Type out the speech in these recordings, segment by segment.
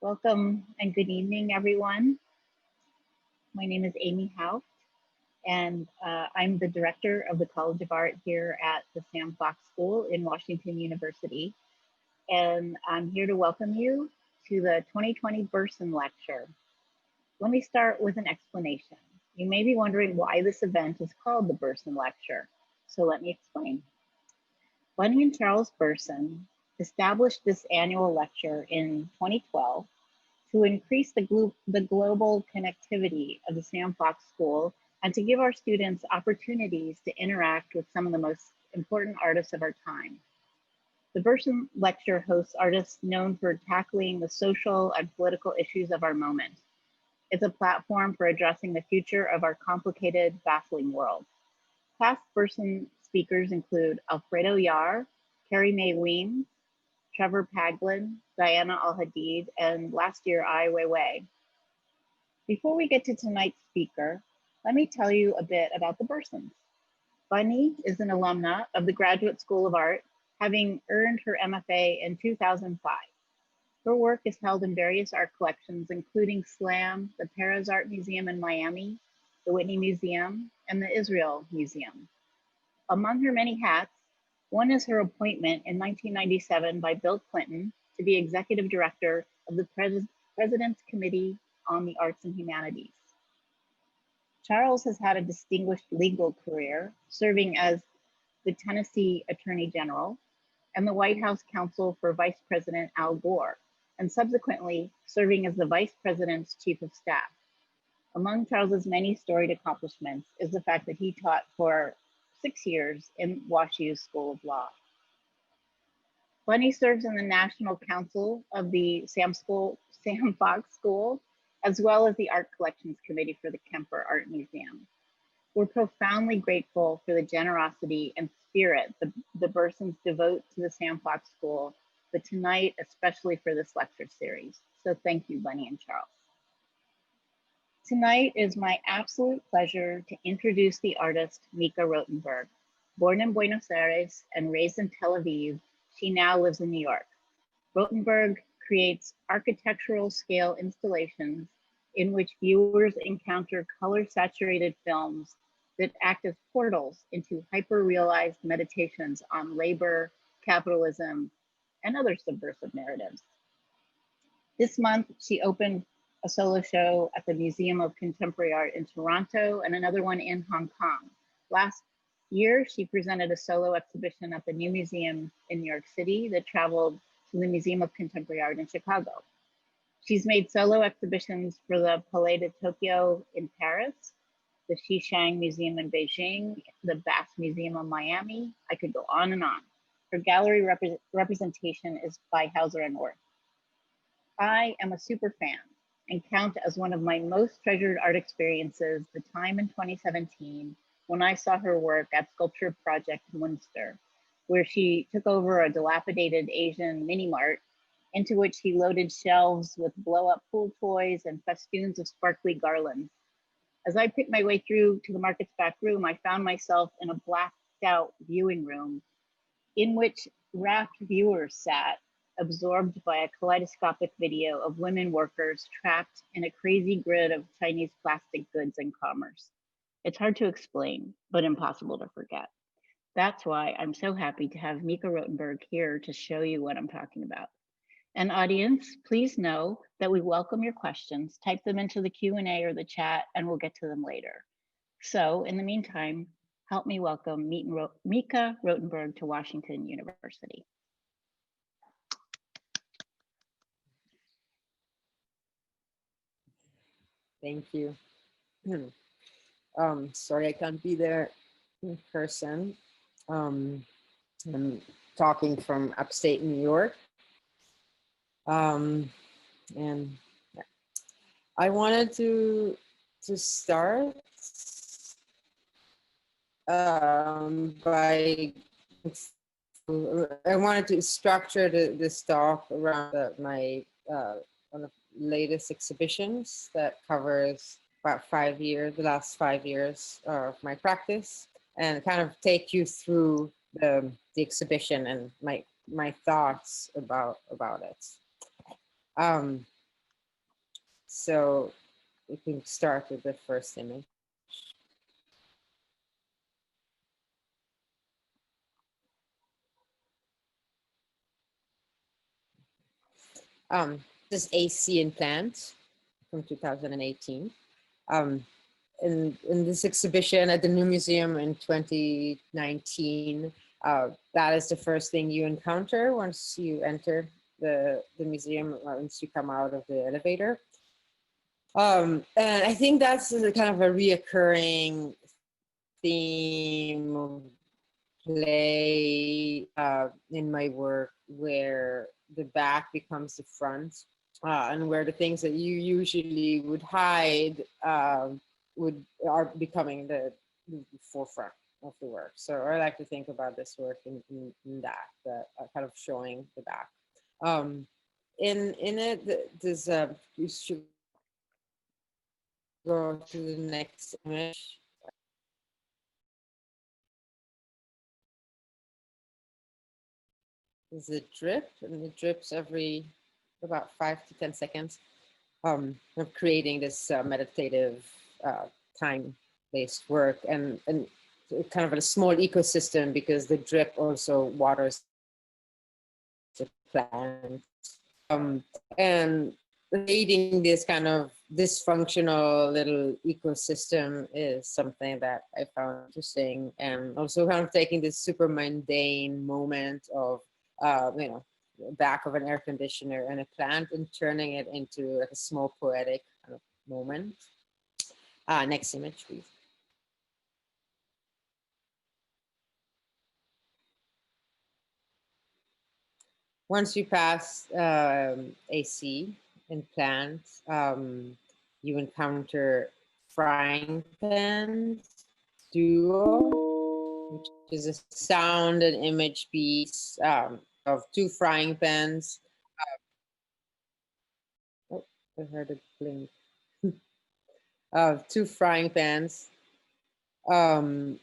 Welcome and good evening, everyone. My name is Amy Haupt, and I'm the director of the College of Art here at the Sam Fox School in Washington University. And I'm here to welcome you to the 2020 Burson Lecture. Let me start with an explanation. You may be wondering why this event is called the Burson Lecture. So let me explain. Bunny and Charles Burson established this annual lecture in 2012 to increase the global connectivity of the Sam Fox School and to give our students opportunities to interact with some of the most important artists of our time. The Burson Lecture hosts artists known for tackling the social and political issues of our moment. It's a platform for addressing the future of our complicated, baffling world. Past Burson speakers include Alfredo Yar, Carrie Mae Weems, Trevor Paglin, Diana Al-Hadid, and last year, Ai Weiwei. Before we get to tonight's speaker, let me tell you a bit about the Bursons. Bunny is an alumna of the Graduate School of Art, having earned her MFA in 2005. Her work is held in various art collections, including SLAM, the Perez Art Museum in Miami, the Whitney Museum, and the Israel Museum. Among her many hats, one is her appointment in 1997 by Bill Clinton to be executive director of the President's Committee on the Arts and Humanities. Charles has had a distinguished legal career, serving as the Tennessee Attorney General and the White House counsel for Vice President Al Gore, and subsequently serving as the Vice President's Chief of Staff. Among Charles's many storied accomplishments is the fact that he taught for 6 years in WashU's School of Law. Bunny serves in the National Council of the Sam Fox School, as well as the Art Collections Committee for the Kemper Art Museum. We're profoundly grateful for the generosity and spirit the Bursons devote to the Sam Fox School, but tonight, especially for this lecture series. So thank you, Bunny and Charles. Tonight is my absolute pleasure to introduce the artist Mika Rottenberg. Born in Buenos Aires and raised in Tel Aviv, she now lives in New York. Rottenberg creates architectural scale installations in which viewers encounter color-saturated films that act as portals into hyper-realized meditations on labor, capitalism, and other subversive narratives. This month, she opened a solo show at the Museum of Contemporary Art in Toronto and another one in Hong Kong. Last year, she presented a solo exhibition at the New Museum in New York City that traveled to the Museum of Contemporary Art in Chicago. She's made solo exhibitions for the Palais de Tokyo in Paris, the Xishang Museum in Beijing, the Bass Museum of Miami. I could go on and on. Her gallery representation is by Hauser and Wirth. I am a super fan and count as one of my most treasured art experiences the time in 2017 when I saw her work at Sculpture Project Munster, where she took over a dilapidated Asian mini-mart into which she loaded shelves with blow-up pool toys and festoons of sparkly garlands. As I picked my way through to the market's back room, I found myself in a blacked out viewing room in which rapt viewers sat, absorbed by a kaleidoscopic video of women workers trapped in a crazy grid of Chinese plastic goods and commerce. It's hard to explain, but impossible to forget. That's why I'm so happy to have Mika Rottenberg here to show you what I'm talking about. And audience, please know that we welcome your questions. Type them into the Q&A or the chat and we'll get to them later. So in the meantime, help me welcome Mika Rottenberg to Washington University. Thank you. Sorry I can't be there in person. I'm talking from upstate New York. And I wanted to start by I wanted to structure this talk around my one of the latest exhibitions that covers about 5 years, the last 5 years of my practice, and kind of take you through the exhibition and my thoughts about it. So we can start with the first image. This is AC in Plant from 2018. In this exhibition at the New Museum in 2019, that is the first thing you encounter once you enter the museum, once you come out of the elevator. And I think that's a kind of a reoccurring theme of play in my work, where the back becomes the front, and where the things that you usually would hide are becoming the forefront of the work. So I like to think about this work in that kind of showing the back. In it, there's you should go to the next image. There's a drip, and it drips every about 5 to 10 seconds. Of creating this meditative time-based work, and kind of a small ecosystem, because the drip also waters the plant, and creating this kind of dysfunctional little ecosystem is something that I found interesting, and also kind of taking this super mundane moment of back of an air conditioner and a plant, and turning it into like a small poetic kind of moment. Next image, please. Once you pass AC in plants, you encounter frying pans duo, which is a sound and image piece of two frying pans. Oh, I heard it blink. Two frying pans, um,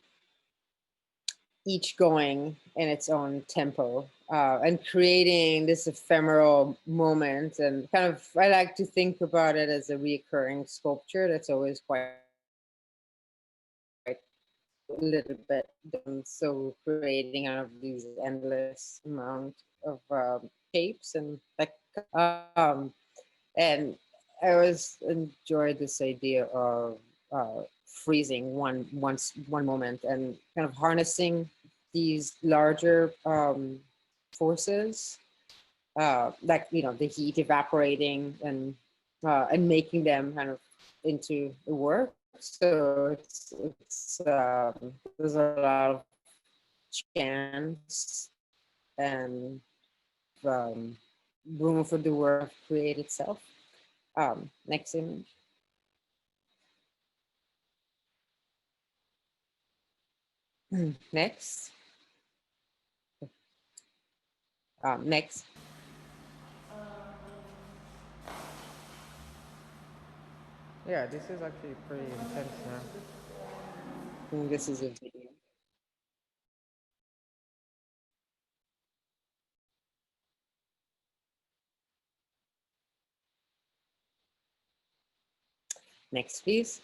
each going in its own tempo, and creating this ephemeral moment. And kind of, I like to think about it as a recurring sculpture that's always quite a little bit done. So creating out of these endless amount of shapes, and like, and I always enjoyed this idea of freezing one moment, and kind of harnessing these larger forces, like the heat evaporating, and making them kind of into the work. So there's a lot of chance and um, room for the work to create itself. Next image. Next. Next. Yeah, this is actually pretty intense now. I think this is a video. Next, please.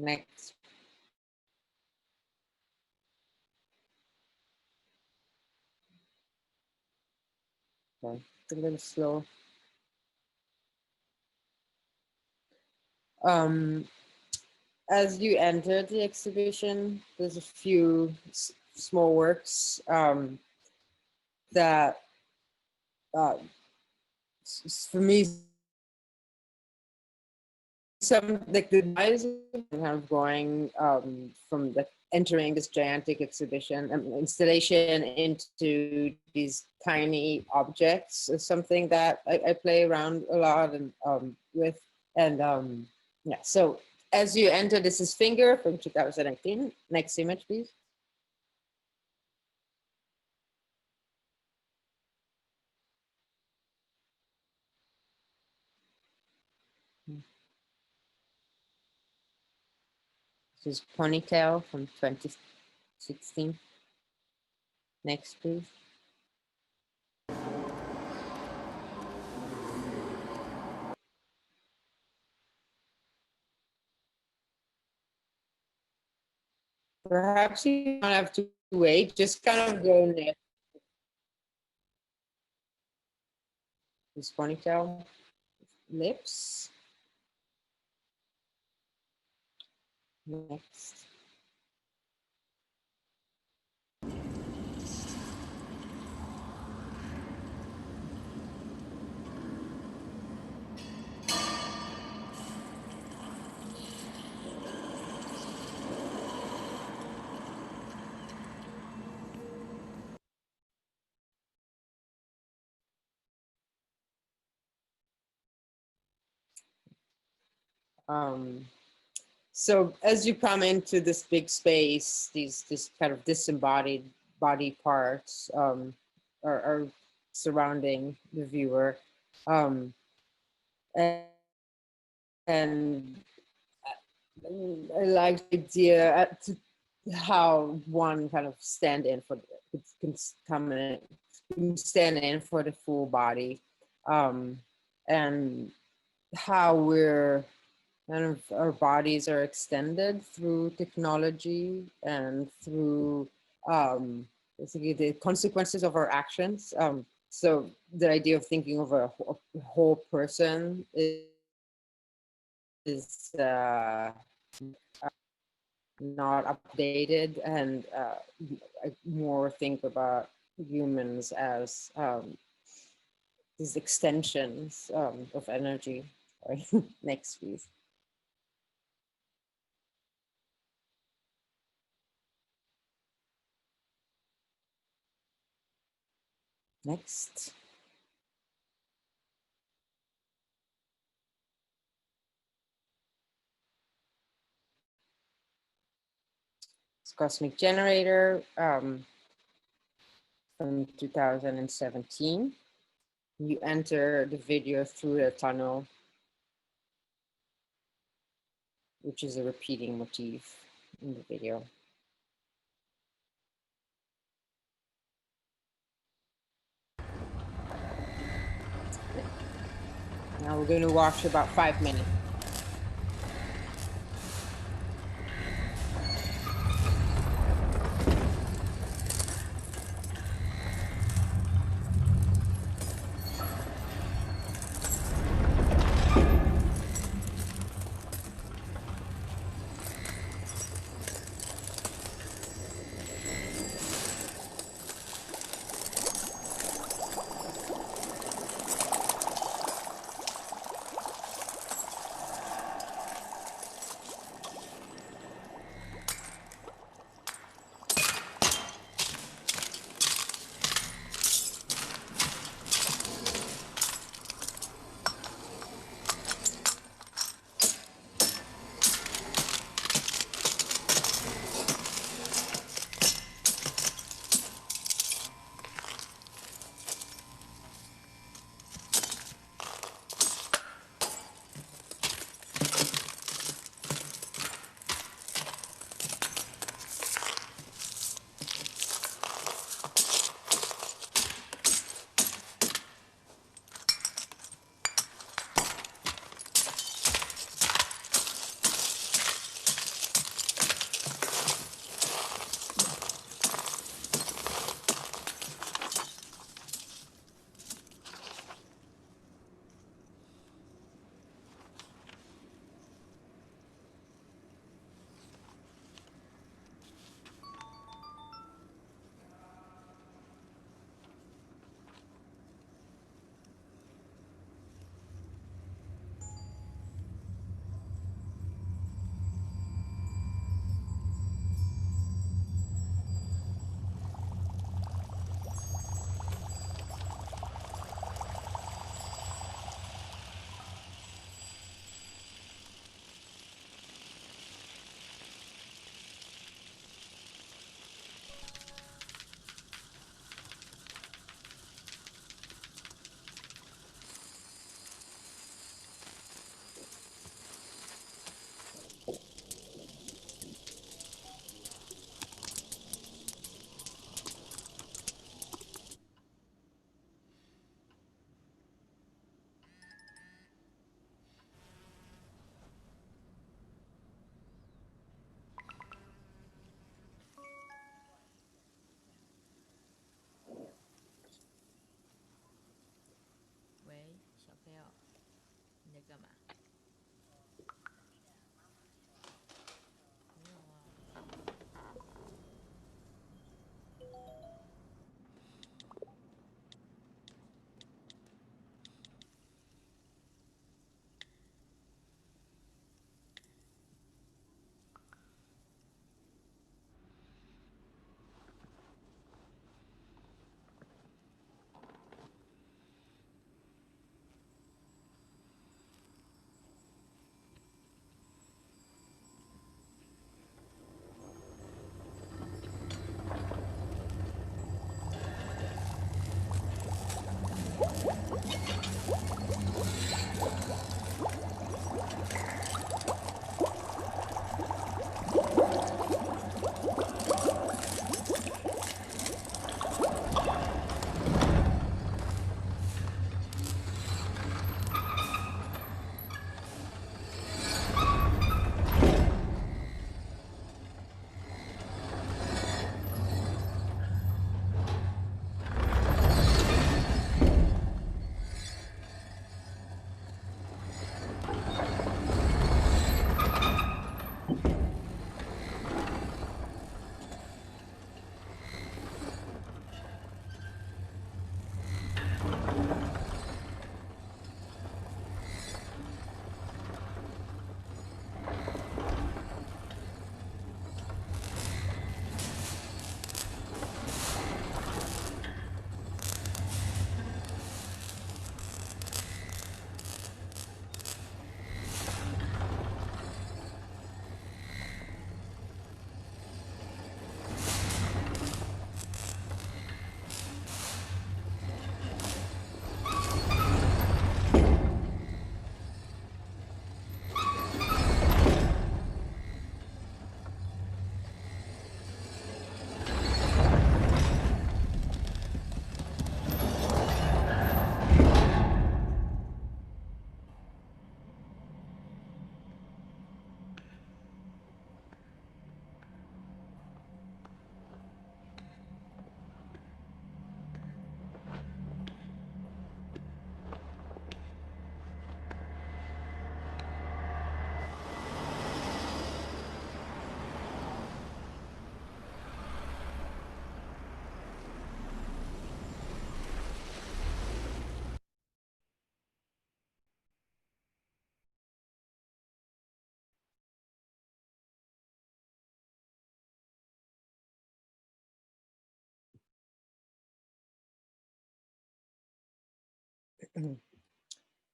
Next. Okay. It's a little slow. Um, as you enter the exhibition, there's a few small works that, for me, some like the guys kind of going from the entering this gigantic exhibition installation into these tiny objects is something that I play around a lot and with, and yeah. So as you enter, this is Finger from 2019. Next image, please. This is Ponytail from 2016. Next, please. Perhaps you don't have to wait, just kind of go next. This Ponytail, lips. Next. So as you come into this big space, this kind of disembodied body parts are surrounding the viewer, and, and I like the idea to how one kind of stand in for can come in, can stand in for the full body, and how we're kind of our bodies are extended through technology and through basically the consequences of our actions. So the idea of thinking of a whole person is not updated, and I more think about humans as these extensions of energy. Sorry. Next, please. Next. It's Cosmic Generator from 2017. You enter the video through a tunnel, which is a repeating motif in the video. Now we're going to watch about 5 minutes. 안녕하세요. 잠깐만.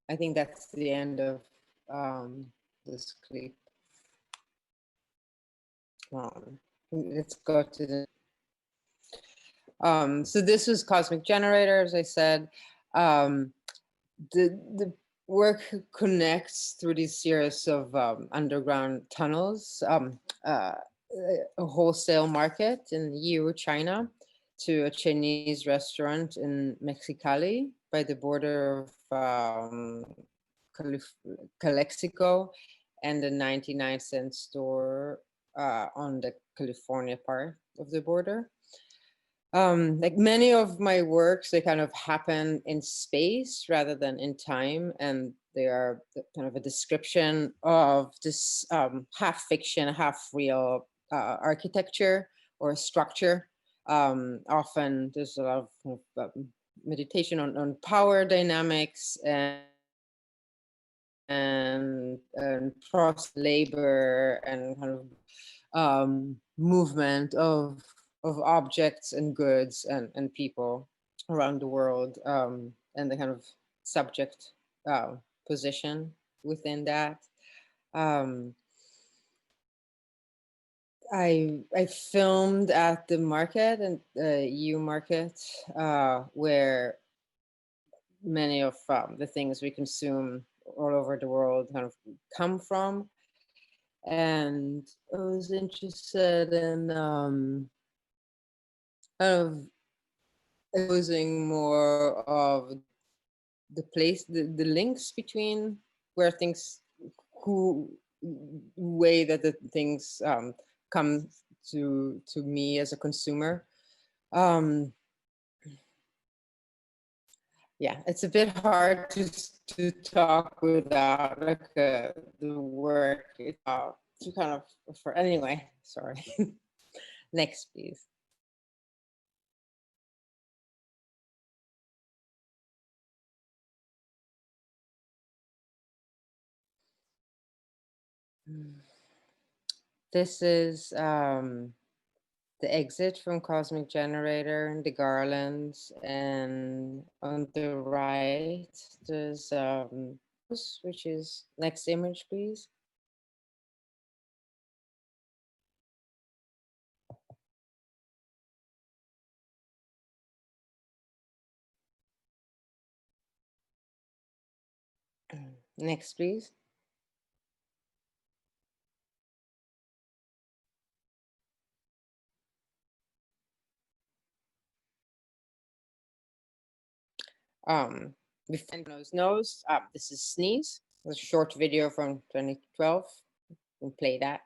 I think that's the end of this clip. Let's go to the. So this was Cosmic Generator, as I said. The work connects through these series of underground tunnels, a wholesale market in Yiwu, China, to a Chinese restaurant in Mexicali by the border of Calexico, and a 99-cent store on the California part of the border. Like many of my works, they kind of happen in space rather than in time, and they are kind of a description of this half fiction, half real architecture or structure. Often there's a lot of meditation on power dynamics and process labor and kind of movement of objects and goods and people around the world, and the kind of subject position within that. I filmed at the market and U market, where many of the things we consume all over the world kind of come from. And I was interested in kind of exposing more of the place, the links between where things, who way that the things come to me as a consumer. Yeah, it's a bit hard to talk without like the work. It's to kind of for anyway. Sorry. Next, please. This is the exit from Cosmic Generator and the garlands, and on the right there's which is next image, please. Next, please. Before nose. This is Sneeze. A short video from 2012. You can play that.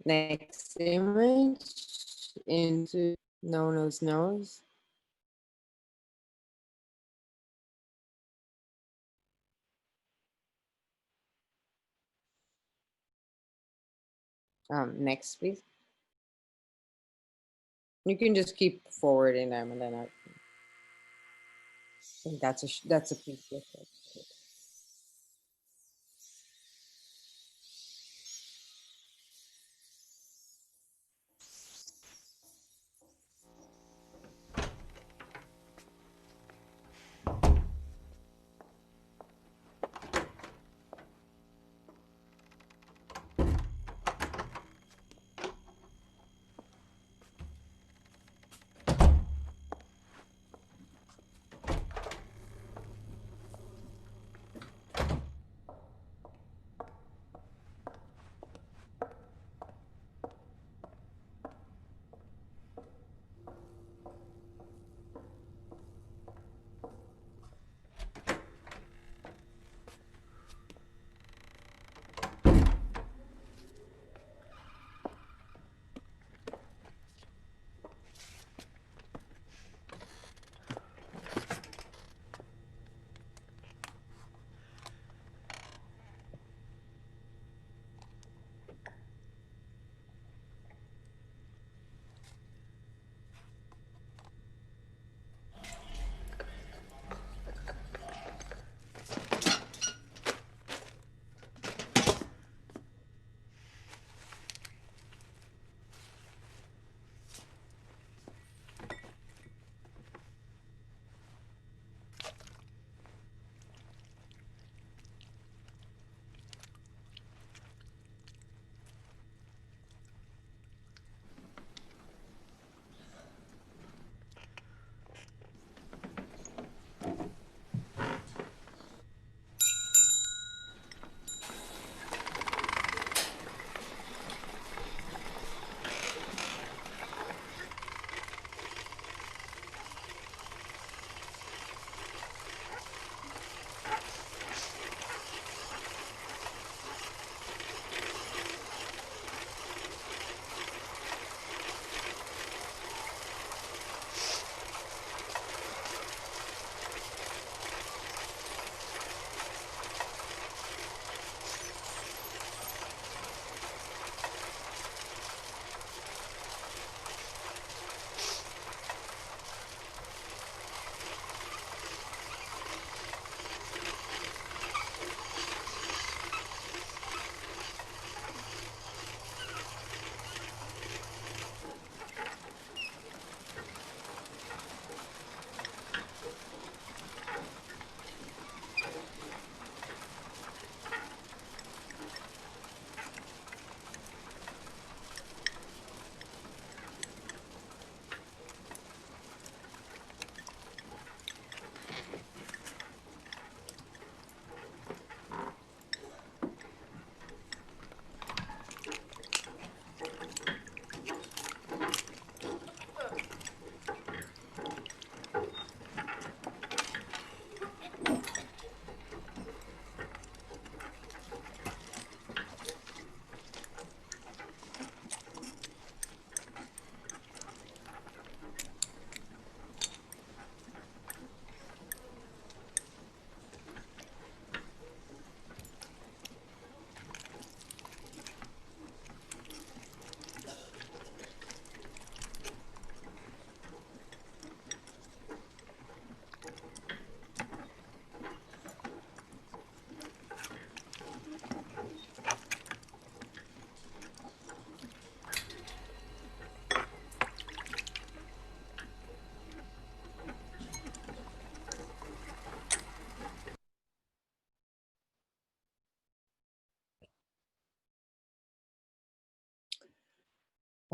Next image into Nono's nose. Next, please. You can just keep forwarding them, and then I think that's a piece of it.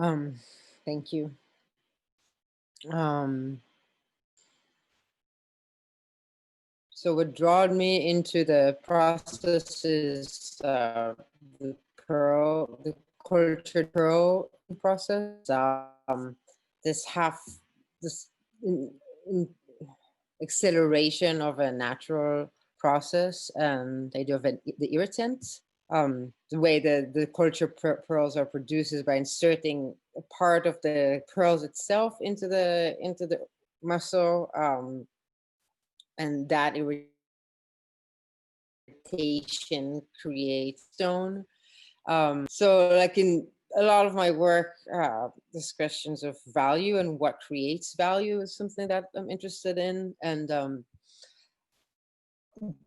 Thank you. Um, so what drawed me into the process is the cultured pearl process. This this in, in acceleration of a natural process, and the idea of the irritant. The way the cultured pearls are produced is by inserting a part of the pearls itself into the muscle, and that irritation creates stone. So like in a lot of my work, this questions of value and what creates value is something that I'm interested in. And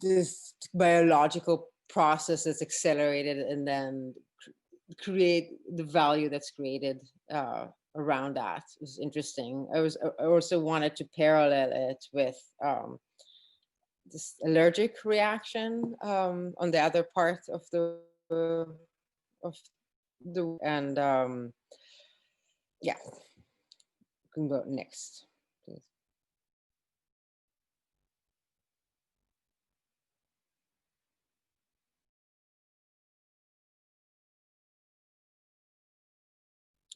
this biological process is accelerated and then create the value that's created around that is interesting. I also wanted to parallel it with this allergic reaction on the other part of the and yeah, you can go next, please.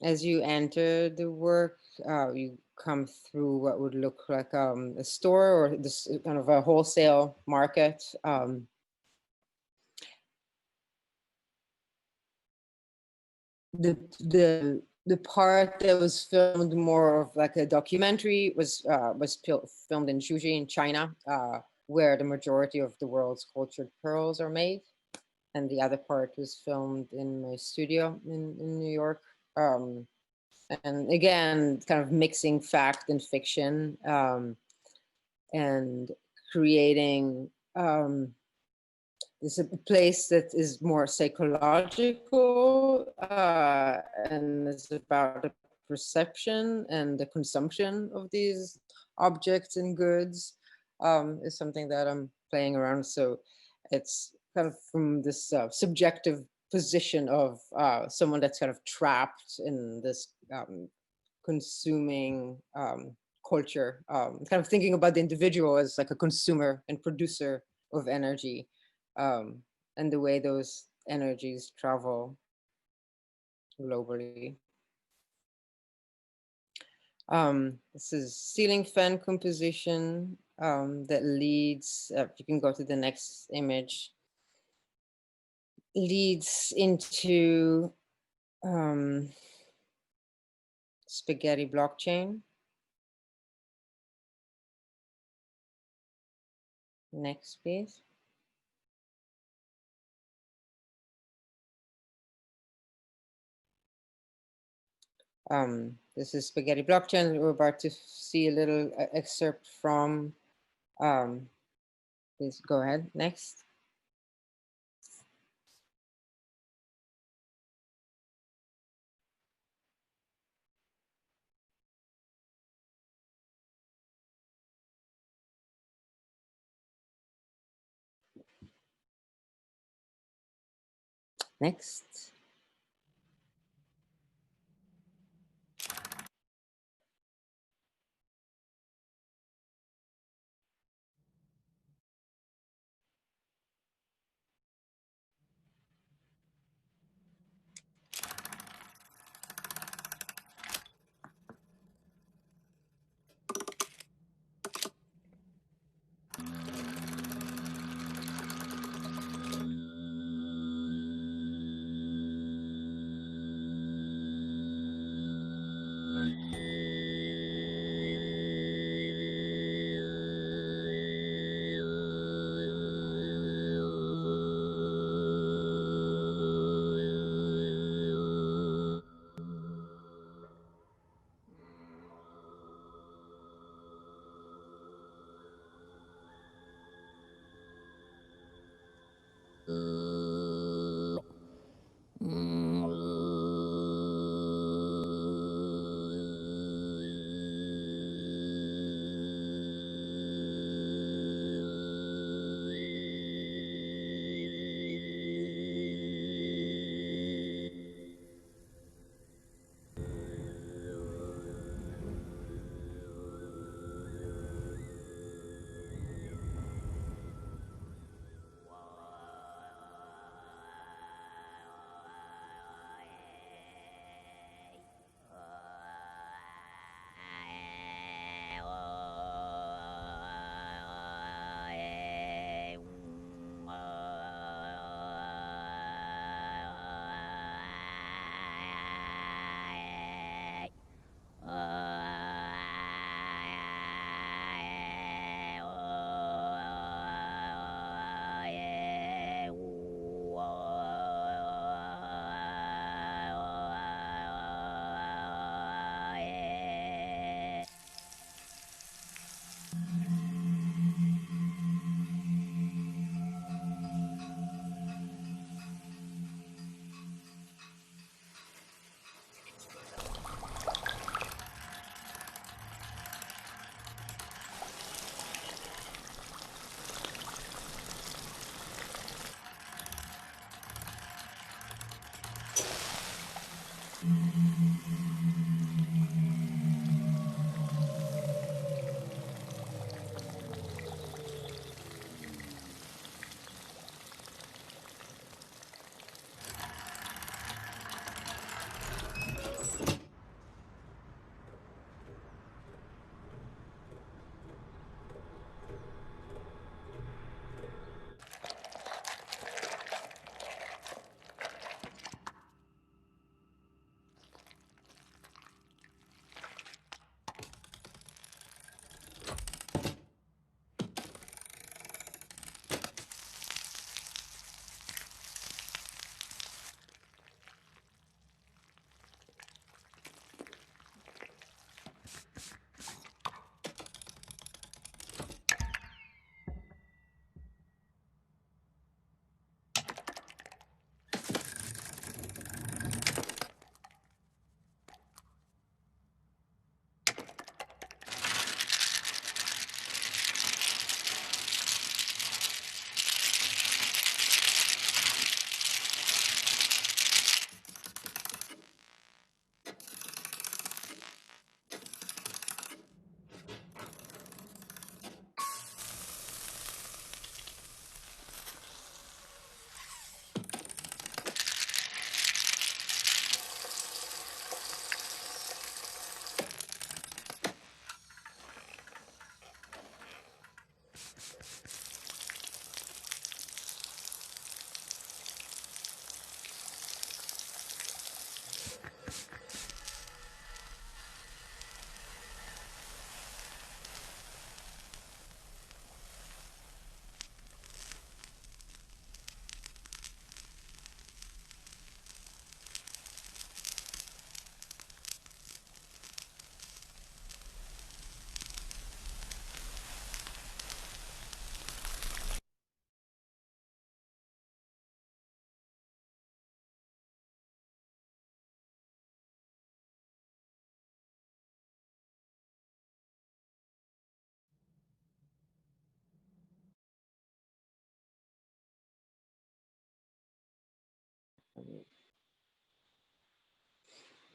As you enter the work, you come through what would look like a store or this kind of a wholesale market. The part that was filmed more of like a documentary was filmed in Zhuji in China, where the majority of the world's cultured pearls are made, and the other part was filmed in my studio in New York. And again, kind of mixing fact and fiction, and creating it's a place that is more psychological, and it's about the perception and the consumption of these objects and goods, is something that I'm playing around. So it's kind of from this subjective position of someone that's kind of trapped in this consuming culture, kind of thinking about the individual as like a consumer and producer of energy, and the way those energies travel globally. This is ceiling fan composition that leads, you can go to the next image, leads into spaghetti blockchain. Next, please. This is spaghetti blockchain. We're about to see a little excerpt from. Please go ahead. Next. Next.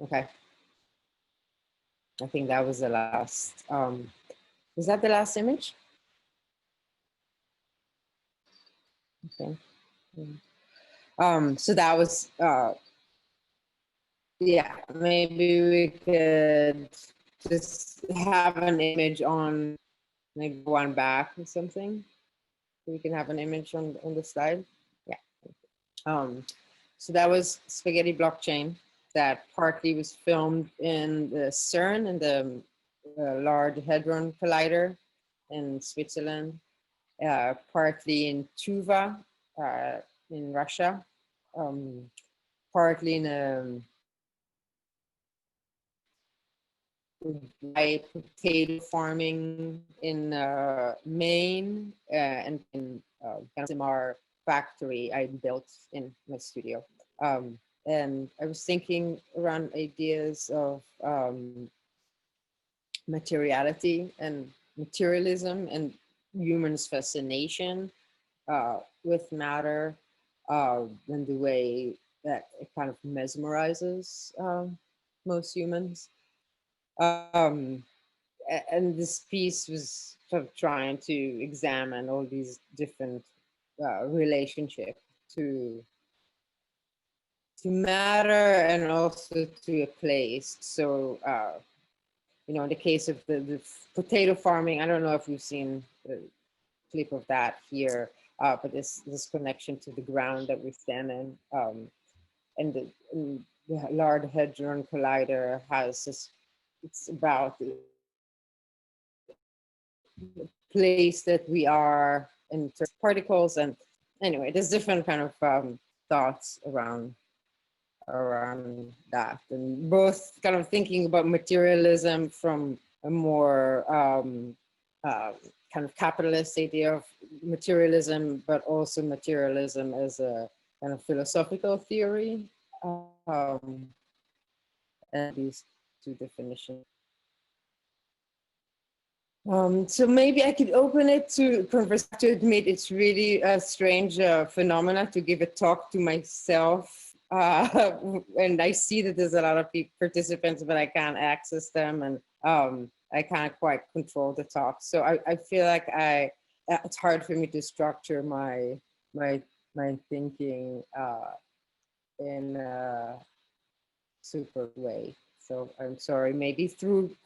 Okay. I think that was the last. Was that the last image? Okay. So that was, yeah, maybe we could just have an image on, maybe one back or something. So we can have an image on the slide. Yeah. So that was Spaghetti Blockchain that partly was filmed in the CERN, in the Large Hadron Collider in Switzerland, partly in Tuva in Russia, partly in potato farming in Maine, and in kind of our factory I built in my studio. And I was thinking around ideas of materiality and materialism and humans' fascination with matter, and the way that it kind of mesmerizes most humans. Um, and this piece was sort of trying to examine all these different relationships to matter and also to a place. So, in the case of the potato farming, I don't know if you've seen the clip of that here, but this connection to the ground that we stand in, and the Large Hadron Collider has this. It's about the place that we are in terms of particles, and anyway, there's different kind of thoughts around that, and both kind of thinking about materialism from a more kind of capitalist idea of materialism, but also materialism as a kind of philosophical theory, and these two definitions. So maybe I could open it to converse. To admit, it's really a strange phenomena to give a talk to myself, and I see that there's a lot of participants, but I can't access them, and I can't quite control the talk. So I feel like it's hard for me to structure my thinking in a super way. So I'm sorry. Maybe through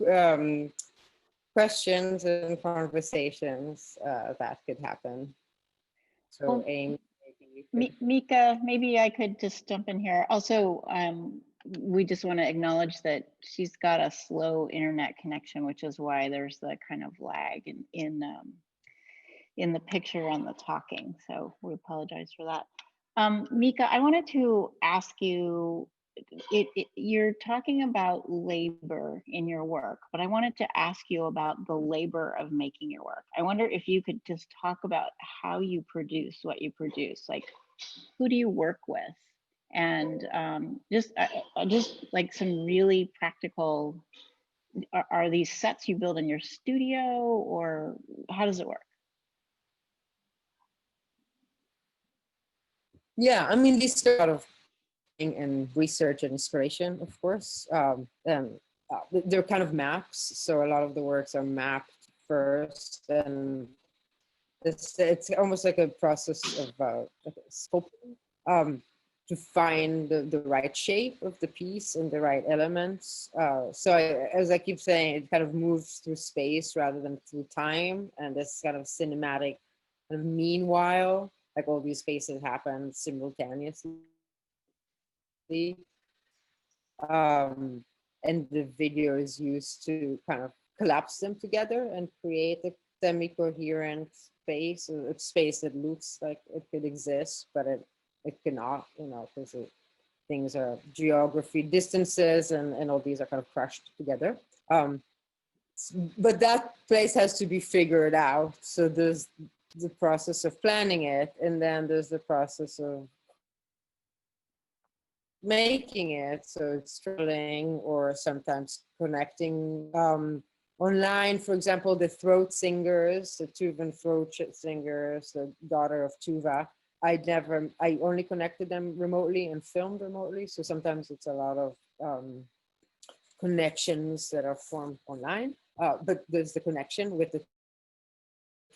questions and conversations that could happen. So Well, Amy, maybe Mika, maybe I could just jump in here. Also, we just want to acknowledge that she's got a slow internet connection, which is why there's the kind of lag in the picture and the talking. So we apologize for that. Mika, I wanted to ask you, you're talking about labor in your work, but I wanted to ask you about the labor of making your work. I wonder if you could just talk about how you produce what you produce, like who do you work with? And just like some really practical, are these sets you build in your studio, or how does it work? yeah, I mean, these are a lot of and research and inspiration, of course. And they're kind of maps, so a lot of the works are mapped first, and it's almost like a process of like sculpting, to find the right shape of the piece and the right elements. So as I keep saying, it kind of moves through space rather than through time, and this kind of cinematic kind of meanwhile, like all these spaces happen simultaneously. And the video is used to kind of collapse them together and create a semi-coherent space, a space that looks like it could exist, but it cannot, because things are geography, distances, and all these are kind of crushed together. But that place has to be figured out. So there's the process of planning it, and then there's the process of making it. So it's traveling or sometimes connecting online. For example, the throat singers, the Tuvan throat singers, the daughter of Tuva, I only connected them remotely and filmed remotely. So sometimes it's a lot of connections that are formed online. But there's the connection with the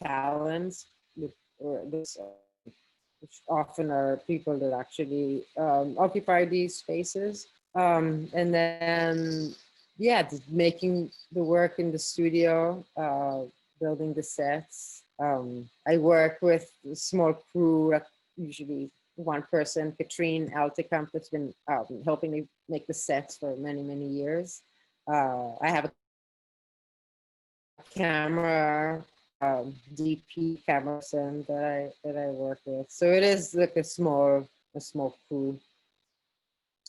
talents, with, or this, which often are people that actually occupy these spaces. And then, yeah, making the work in the studio, building the sets. I work with a small crew, usually one person, Katrine Altekamp, that's been helping me make the sets for many, many years. I have a camera, DP camera person that I work with. So it is like a small crew.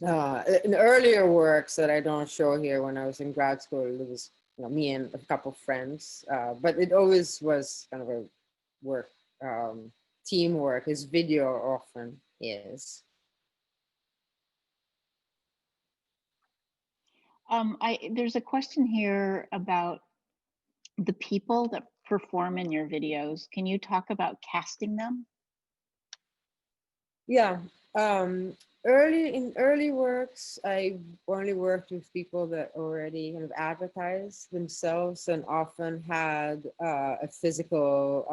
In earlier works that I don't show here, when I was in grad school, it was me and a couple friends, but it always was kind of a work, teamwork, as video often is. There's a question here about the people that perform in your videos. Can you talk about casting them? Yeah. Early works, I only worked with people that already kind of advertised themselves and often had a physical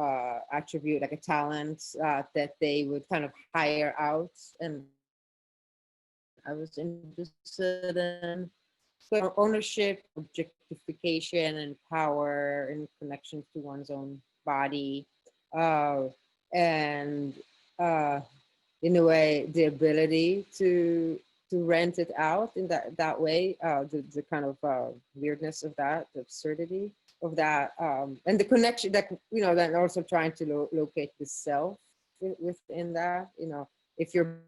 attribute, like a talent that they would kind of hire out, and I was interested in. So ownership, objectification, and power in connection to one's own body, and in a way the ability to rent it out in that way, the kind of weirdness of that, the absurdity of that, and the connection that then also trying to locate the self within that. If your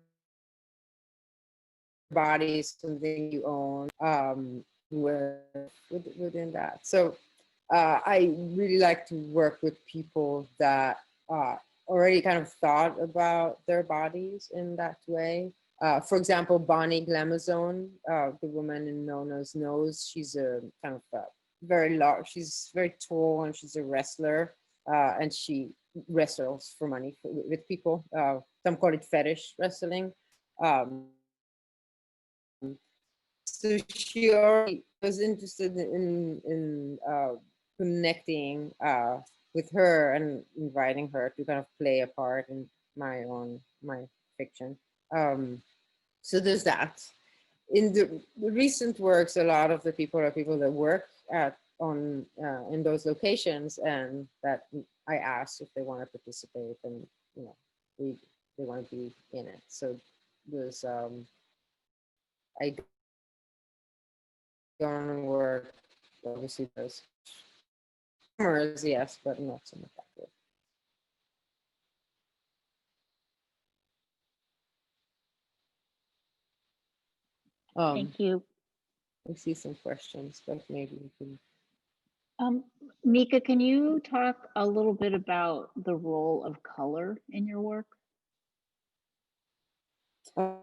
body is something you own, within that. So I really like to work with people that already kind of thought about their bodies in that way. For example, Bonnie Glamazone, the woman in Nona's Nose, she's a kind of very large, she's very tall, and she's a wrestler, and she wrestles for money with people. Some call it fetish wrestling. So she already was interested in connecting with her and inviting her to kind of play a part in my fiction. So there's that. In the recent works, a lot of the people are people that work in those locations, and that I asked if they want to participate, and they they want to be in it. So there's I don't work, obviously there's cameras, yes, but not so much active. Thank you. I see some questions, but maybe we can. Mika, can you talk a little bit about the role of color in your work? I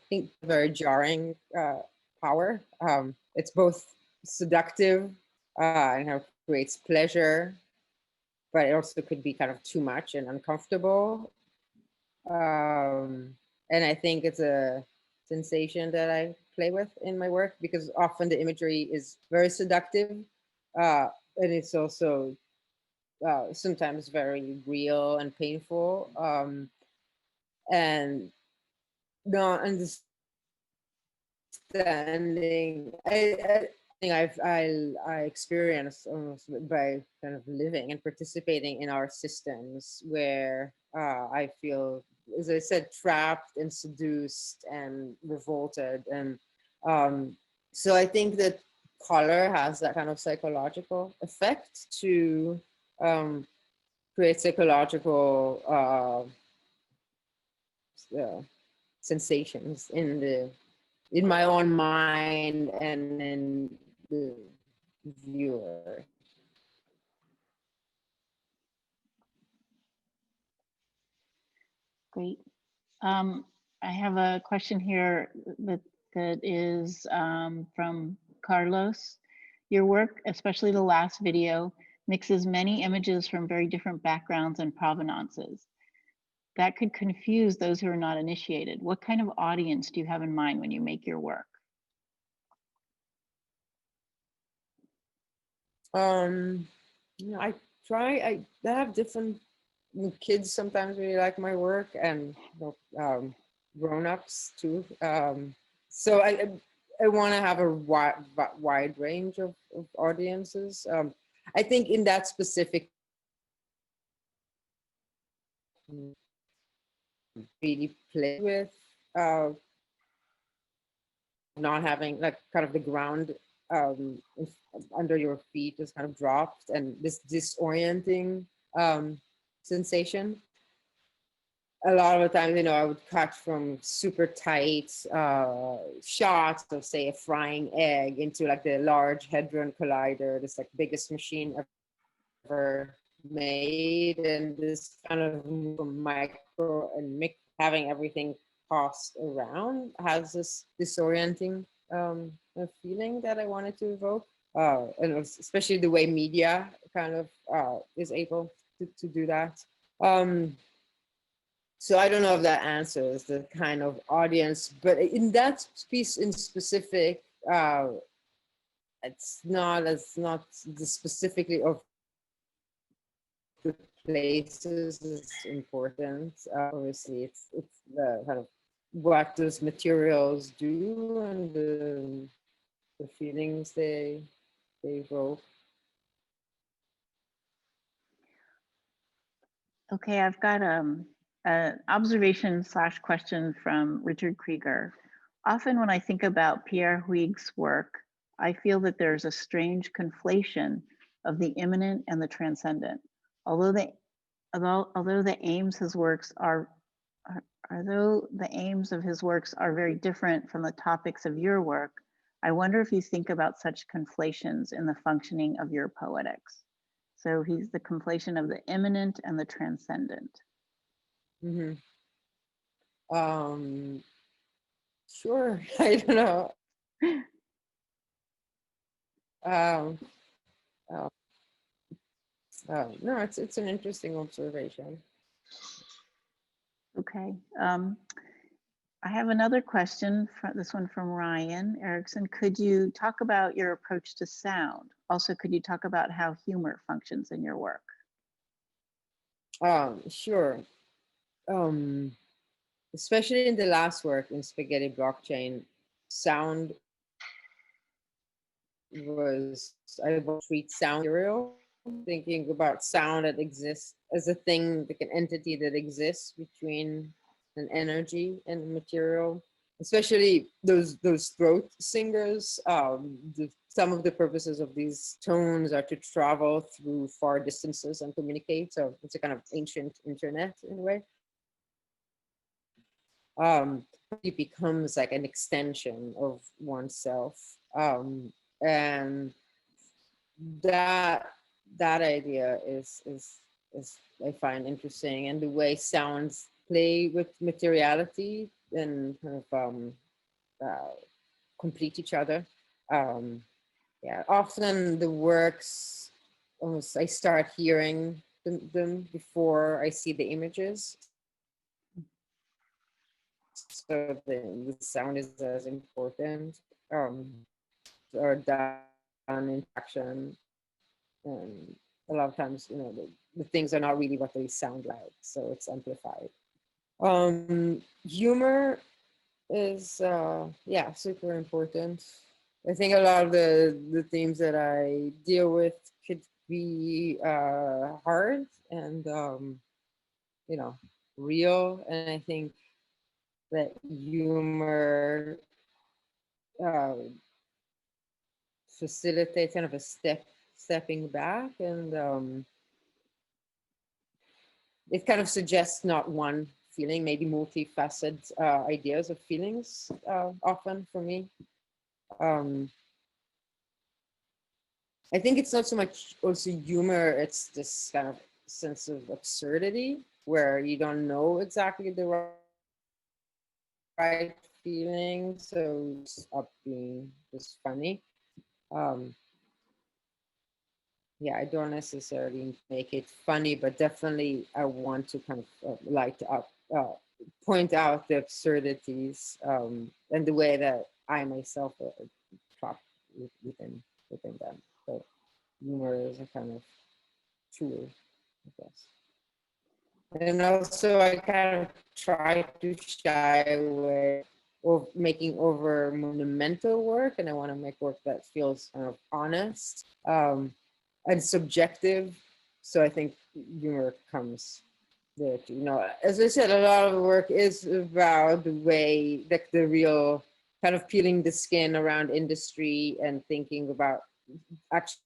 think very jarring power. It's both seductive and kind of creates pleasure, but it also could be kind of too much and uncomfortable. And I think it's a sensation that I play with in my work, because often the imagery is very seductive, and it's also sometimes very real and painful, and not understanding. I think I experienced almost by kind of living and participating in our systems, where I feel, as I said, trapped and seduced and revolted, and so I think that color has that kind of psychological effect to create psychological sensations in my own mind and in the viewer. Great. I have a question here that is from Carlos. Your work, especially the last video, mixes many images from very different backgrounds and provenances. That could confuse those who are not initiated. What kind of audience do you have in mind when you make your work? I I have different kids sometimes really like my work, and grown-ups too. So I want to have a wide range of audiences. I think in that specific really play with uh, not having like kind of the ground under your feet is kind of dropped, and this disorienting sensation. A lot of the times, I would cut from super tight shots of, say, a frying egg into like the Large Hadron Collider, this like biggest machine ever made, and this kind of micro and micro, having everything tossed around has this disorienting feeling that I wanted to evoke, and especially the way media kind of is able to do that. So I don't know if that answers the kind of audience, but in that piece in specific, it's not the specifically of the places is important. Obviously, it's the kind of what those materials do and the feelings they evoke. Okay, I've got an observation / question from Richard Krieger. Often when I think about Pierre Huyg's work, I feel that there's a strange conflation of the immanent and the transcendent. Although the aims his works are although the aims of his works are very different from the topics of your work, I wonder if you think about such conflations in the functioning of your poetics. So he's the conflation of the immanent and the transcendent. Mm-hmm. Sure. I don't know. Um, uh, no, it's an interesting observation. Okay. I have another question, this one from Ryan Erickson. Could you talk about your approach to sound? Also, could you talk about how humor functions in your work? Sure. Especially in the last work in Spaghetti Blockchain, sound was, I treat sound material, thinking about sound that exists as a thing, like an entity that exists between an energy and material. Especially those throat singers. Some of the purposes of these tones are to travel through far distances and communicate. So it's a kind of ancient internet in a way. It becomes like an extension of oneself, and that idea is I find interesting, and the way sounds play with materiality and kind of complete each other. Yeah, often the works, almost I start hearing them before I see the images. So the sound is as important, or done in action, and a lot of times, the things are not really what they sound like, so it's amplified. Humor is yeah, super important. I think a lot of the themes that I deal with could be hard and real, and I think that humor uh, facilitates kind of a stepping back, and it kind of suggests not one feeling, maybe multifaceted ideas of feelings, often for me. I think it's not so much also humor, it's this kind of sense of absurdity where you don't know exactly the right feeling, so it's up being just funny. Um, yeah, I don't necessarily make it funny, but definitely I want to kind of point out the absurdities, and the way that I myself trapped within them. So humor is a kind of tool, I guess. And also, I kind of try to shy away of making over monumental work, and I want to make work that feels kind of honest, and subjective. So I think humor comes there too. You know, as I said, a lot of the work is about the way, like the real kind of peeling the skin around industry and thinking about actually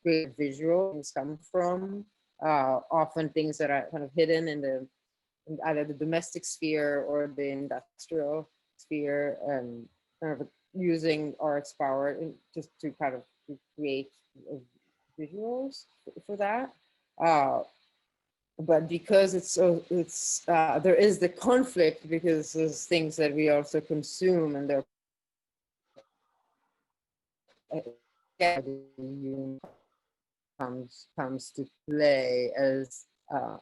where visuals come from. Often things that are kind of hidden in either the domestic sphere or the industrial sphere, and kind of using art's power just to kind of to create visuals for that. Uh, but because it's there is the conflict, because there's things that we also consume, and there comes to play uh,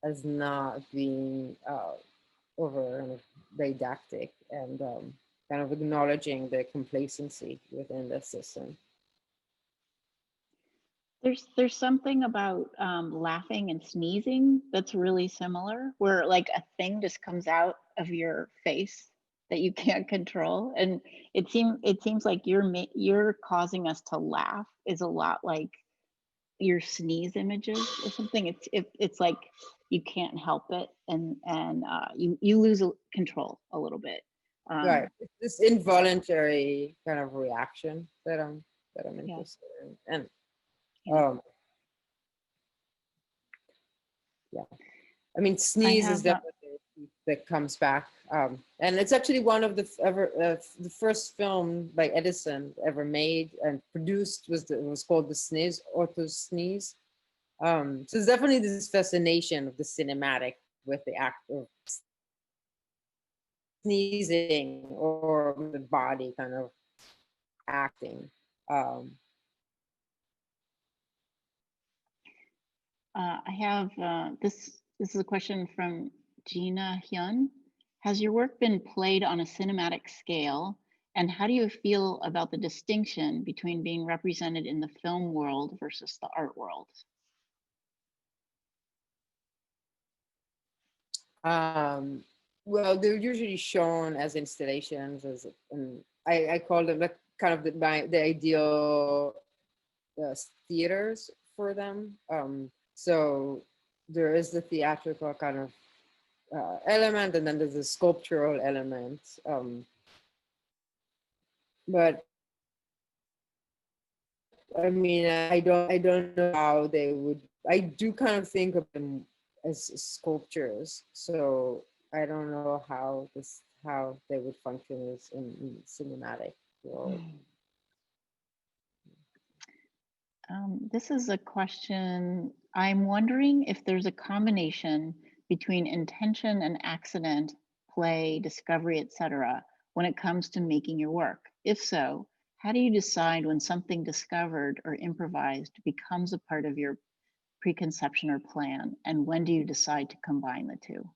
as not being over kind of didactic, and kind of acknowledging the complacency within the system. There's something about laughing and sneezing that's really similar, where like a thing just comes out of your face that you can't control, and it seems like you're causing us to laugh is a lot like your sneeze images or something. It's like you can't help it, and you lose control a little bit. Right, it's this involuntary kind of reaction that I'm Yeah. interested in, and Yeah. yeah, I mean, I sneeze is have definitely that comes back, and it's actually one of the the first film by Edison ever made and produced was called The Sneeze, Otto's Sneeze. So there's definitely this fascination of the cinematic with the act of sneezing or the body kind of acting. Um, I have this. This is a question from Gina Hyun. Has your work been played on a cinematic scale? And how do you feel about the distinction between being represented in the film world versus the art world? um, well, they're usually shown as installations, and I call them like kind of the ideal theaters for them. So there is the theatrical kind of element, and then there's the sculptural element. But I mean, I don't know how they would. I do kind of think of them as sculptures, so I don't know how they would function as in cinematic world. This is a question. I'm wondering if there's a combination between intention and accident, play, discovery, etc., when it comes to making your work. If so, how do you decide when something discovered or improvised becomes a part of your preconception or plan, and when do you decide to combine the two?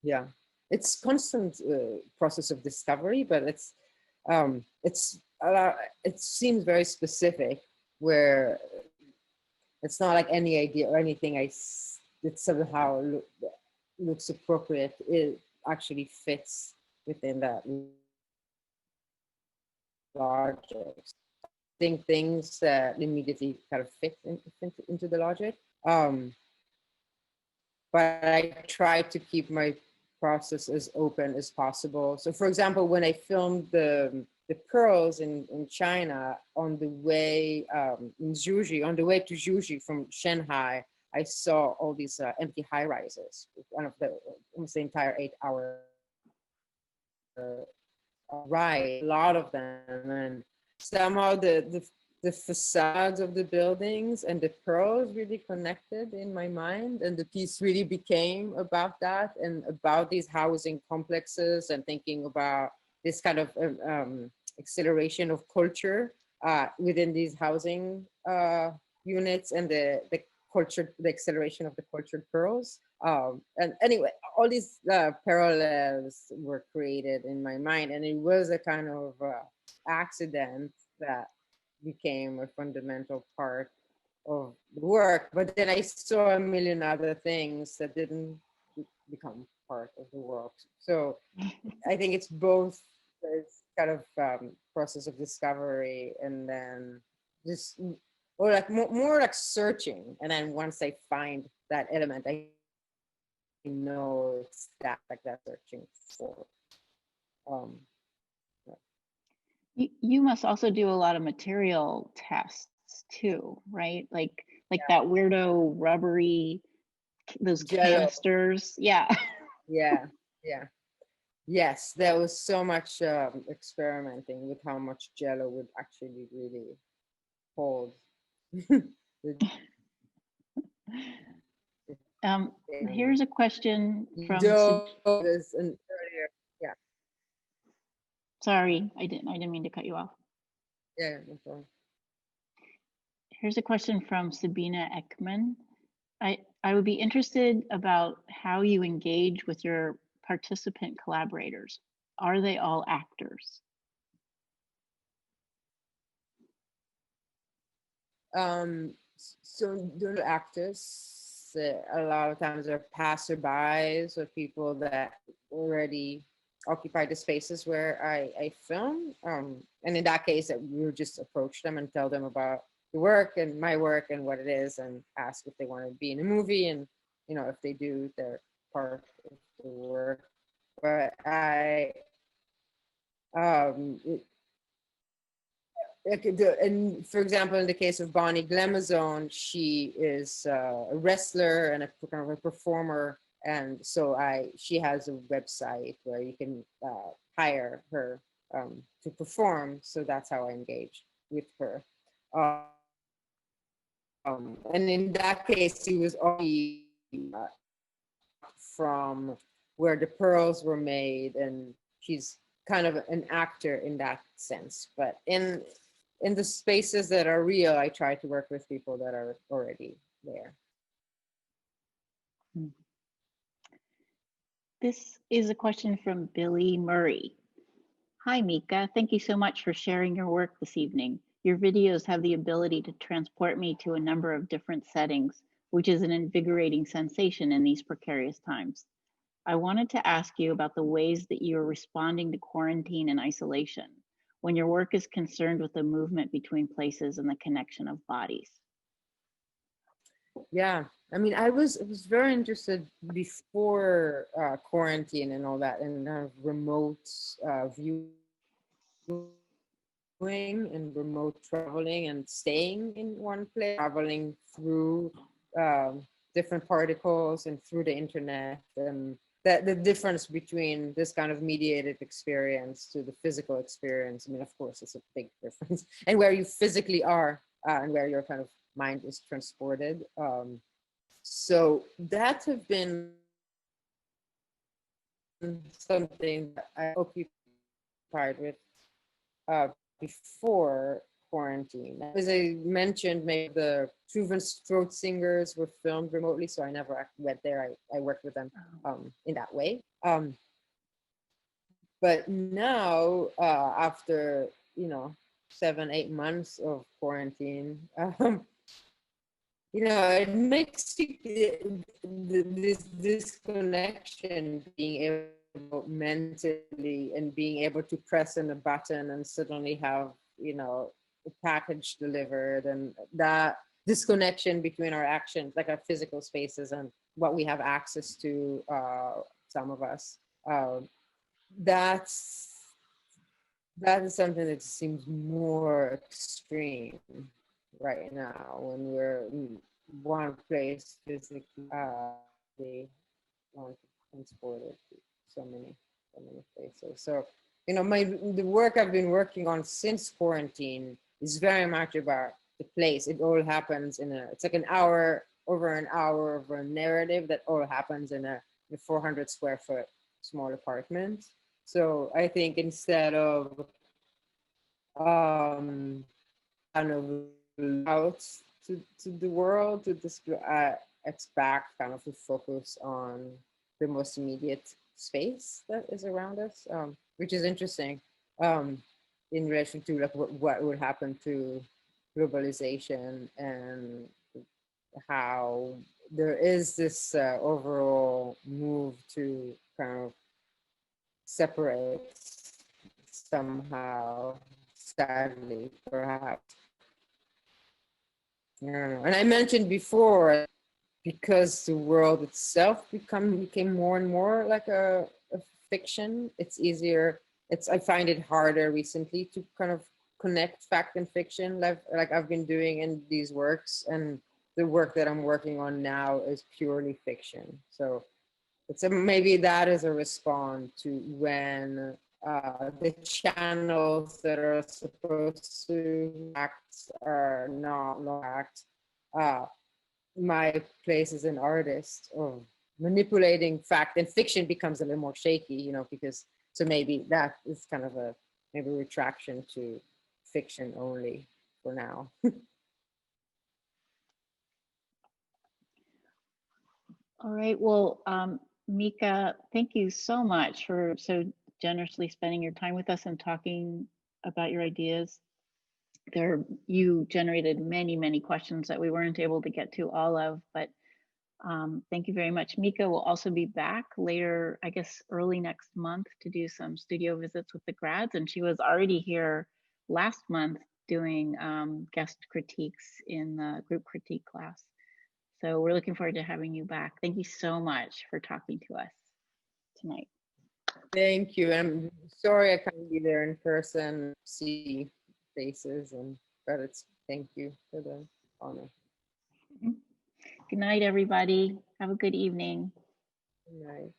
Yeah, it's constant process of discovery, but it's a lot, it seems very specific, where it's not like any idea or anything that somehow looks appropriate. It actually fits within that logic. I think things that immediately kind of fit into the logic. But I try to keep my process as open as possible. So, for example, when I filmed the pearls in China, on the way in Zhuji, on the way to Zhuji from Shanghai, I saw all these empty high rises. One of the almost the entire 8 hour ride, a lot of them, and somehow the facades of the buildings and the pearls really connected in my mind, and the piece really became about that and about these housing complexes, and thinking about this kind of acceleration of culture within these housing units, and the acceleration of the cultured pearls. And anyway, all these parallels were created in my mind, and it was a kind of accident that became a fundamental part of the work. But then I saw a million other things that didn't become part of the work. So I think it's both this kind of process of discovery, and then just, or like more like searching. And then once I find that element, I know it's that, like that searching for. Um, You must also do a lot of material tests too, right? Like that weirdo rubbery, those Jello. canisters. Yeah. Yeah, yeah. Yes, there was so much experimenting with how much Jello would actually really hold. The- Here's a question from Dough is an earlier, yeah, sorry, I didn't mean to cut you off. yeah, no problem. Here's a question from Sabina Ekman. I would be interested about how you engage with your participant collaborators. Are they all actors? So the actors, a lot of times are passerbys or people that already occupy the spaces where I film. And in that case, that we would just approach them and tell them about the work and my work and what it is, and ask if they want to be in a movie. And, you know, if they do, they're part of the work. But um, and for example, in the case of Bonnie Glemazone, she is a wrestler and a kind of a performer, and so she has a website where you can hire her to perform. So that's how I engage with her. And in that case, she was already from where the pearls were made, and she's kind of an actor in that sense. But in the spaces that are real, I try to work with people that are already there. This is a question from Billy Murray. Hi, Mika. Thank you so much for sharing your work this evening. Your videos have the ability to transport me to a number of different settings, which is an invigorating sensation in these precarious times. I wanted to ask you about the ways that you are responding to quarantine and isolation when your work is concerned with the movement between places and the connection of bodies. Yeah, I mean, I was very interested before quarantine and all that, and remote viewing and remote traveling and staying in one place, traveling through different particles and through the internet, and that the difference between this kind of mediated experience to the physical experience. I mean, of course, it's a big difference, and where you physically are and where your kind of mind is transported. So that have been something that I occupied with before quarantine. As I mentioned, maybe the Truven's Throat Singers were filmed remotely, so I never went there. I worked with them in that way. But now, after 7-8 months of quarantine, it makes this connection, being able mentally and being able to press on a button and suddenly have a package delivered, and that disconnection between our actions, like our physical spaces and what we have access to, some of us, that is something that seems more extreme right now, when we're in one place physically, they want to transport it to so many places. So, the work I've been working on since quarantine is very much about the place. It all happens it's like over an hour of a narrative that all happens in a 400 square foot small apartment. So I think instead of kind of out to the world to expect kind of to focus on the most immediate space that is around us, which is interesting, in relation to like what would happen to globalization and how there is this overall move to kind of separate somehow, sadly, perhaps. I don't know. And I mentioned before, because the world itself became more and more like a fiction, it's easier. I find it harder recently to kind of connect fact and fiction, like I've been doing in these works, and the work that I'm working on now is purely fiction. So maybe that is a response to when the channels that are supposed to act are not act. My place as an artist or manipulating fact and fiction becomes a little more shaky, because so maybe that is kind of a maybe retraction to fiction only for now. All right. Well, Mika, thank you so much for so generously spending your time with us and talking about your ideas. You generated many, many questions that we weren't able to get to all of, but thank you very much. Mika will also be back later, I guess early next month, to do some studio visits with the grads. And she was already here last month doing guest critiques in the group critique class. So we're looking forward to having you back. Thank you so much for talking to us tonight. Thank you. I'm sorry I can't be there in person, see faces, but thank you for the honor. Good night, everybody. Have a good evening. Good night.